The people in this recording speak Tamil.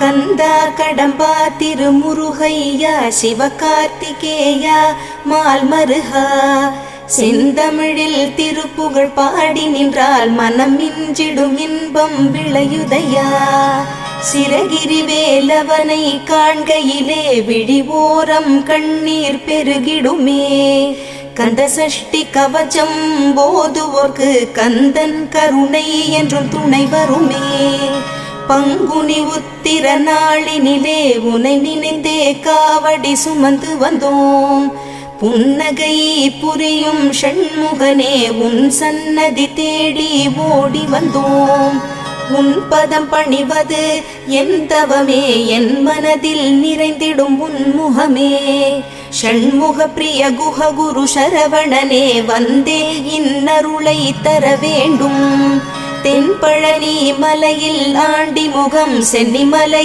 கந்தா கடம்பா திருமுருகையா சிவகார்த்திகேயா மால்மருகா செந்தமிழில் திருப்புகழ் பாடி நின்றால் மனம் மிஞ்சிடும் இன்பம் விளையுதையா. சிரகிரி வேலவனை காண்கையிலே விழிவோரம் கண்ணீர் பெருகிடுமே. கந்த சஷ்டி கவச்சம் போதுவோர்க்கு கந்தன் கருணை என்றும் துணை வருமே. பங்குனி உத்திர நாளினிலே உனை நினைந்தே காவடி சுமந்து வந்தோம். புன்னகை புரியும் ஷண்முகனே உன் சன்னதி தேடி ஓடி வந்தோம். உன் பதம் பணிவது என் தவமே, என் மனதில் நிறைந்திடும் உன் முகமே. ஷண்முக பிரிய குஹ குரு சரவணனே வந்தே இன்னருளை தர வேண்டும். தென்பழனி மலையில் ஆண்டி முகம் சென்னிமலை